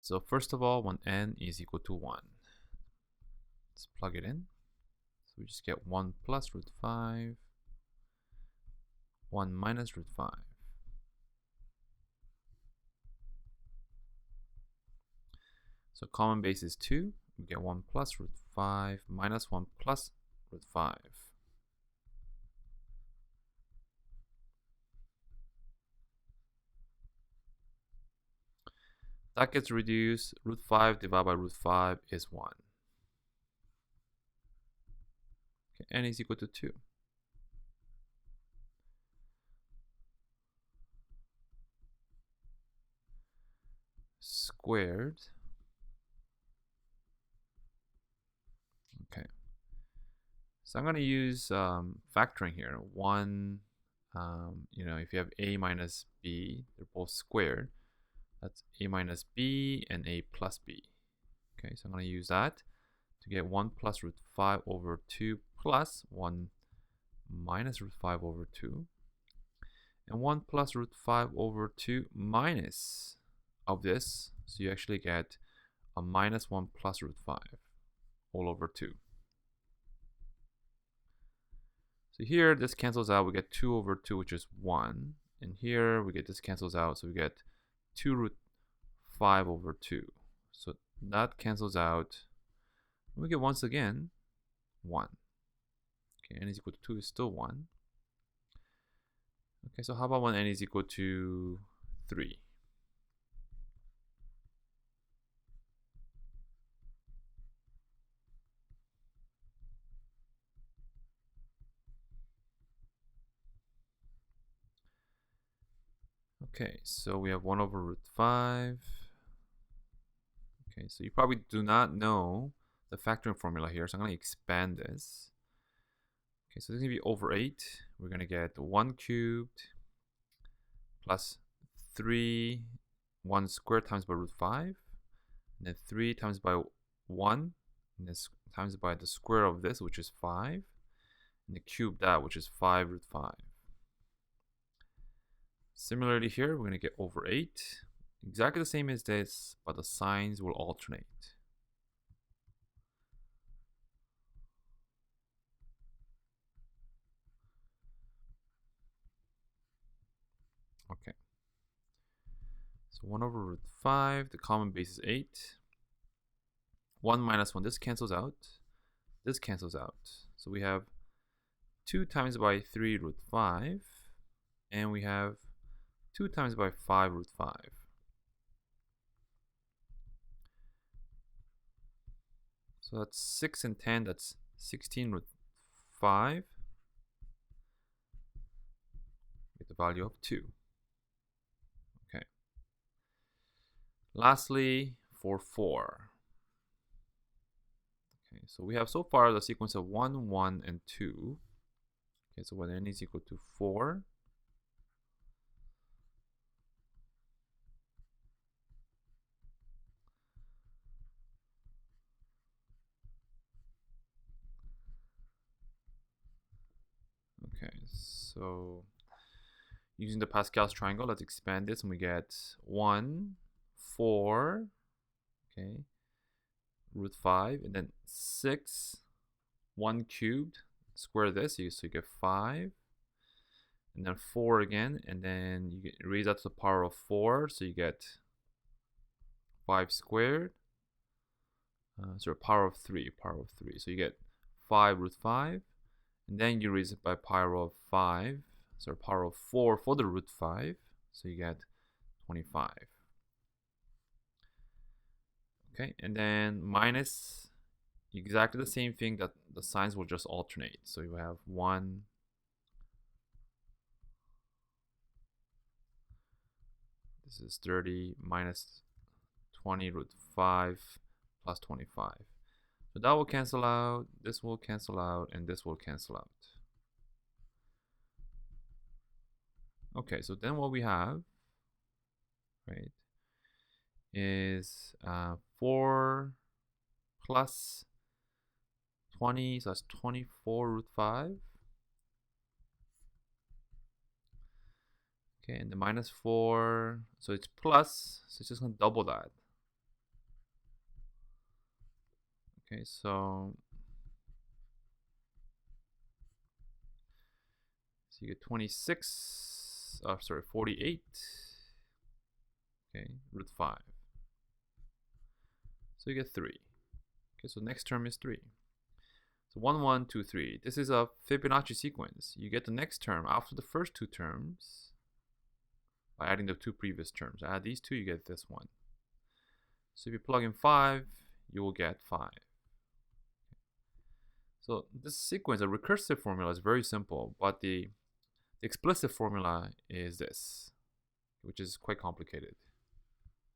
So first of all, when n is equal to 1, let's plug it in. So we just get 1 plus root 5, 1 minus root 5. So common base is 2. We get 1 plus root 5 minus 1 plus root 5. That gets reduced. Root 5 divided by root 5 is 1. Okay, n is equal to 2. Squared. Okay. So I'm going to use factoring here. 1, if you have a minus b, they're both squared. That's a minus b and a plus b. Okay, so I'm going to use that to get 1 plus root 5 over 2 plus 1 minus root 5 over 2. And 1 plus root 5 over 2 minus of this. So you actually get a minus 1 plus root 5 all over 2. So here this cancels out. We get 2 over 2, which is 1. And here we get this cancels out. So we get 2 root 5 over 2. So that cancels out. We get once again 1. Okay, n is equal to 2 is still 1. Okay, so how about when n is equal to 3? Okay, so we have 1 over root 5. Okay, so you probably do not know the factoring formula here, so I'm going to expand this. Okay, so this is going to be over 8. We're going to get 1 cubed plus 3, 1 squared times by root 5, and then 3 times by 1, and then times by the square of this, which is 5, and then cube that, which is 5 root 5. Similarly here, we're going to get over 8. Exactly the same as this, but the signs will alternate. Okay. So 1 over root 5, the common base is 8. 1 minus 1, this cancels out. This cancels out. So we have 2 times by 3 root 5, and we have 2 times by 5 root 5. So that's 6 and 10, that's 16 root 5. Get the value of 2. Okay. Lastly, for 4. Okay, so we have so far the sequence of 1, 1, and 2. Okay, so when n is equal to 4, okay, so using the Pascal's triangle, let's expand this and we get 1, 4, okay, root 5, and then 6, 1 cubed, square this, so you get 5, and then 4 again, and then you raise that to the power of 4, so you get 5 squared, so power of 3, so you get 5 root 5, and then you raise it by power of 5, so power of 4 for the root 5, so you get 25. Okay, and then minus exactly the same thing, that the signs will just alternate. So you have 1, this is 30 minus 20 root 5 plus 25. So that will cancel out, this will cancel out, and this will cancel out. Okay, so then what we have, right, is 4 plus 20, so that's 24 root 5. Okay, and the minus 4, so it's plus, so it's just going to double that. Okay, so you get 26, sorry, 48, okay, root 5. So you get 3. Okay, so next term is 3. So 1, 1, 2, 3. This is a Fibonacci sequence. You get the next term after the first two terms by adding the two previous terms. Add these two, you get this one. So if you plug in 5, you will get 5. So this sequence, a recursive formula, is very simple, but the explicit formula is this, which is quite complicated.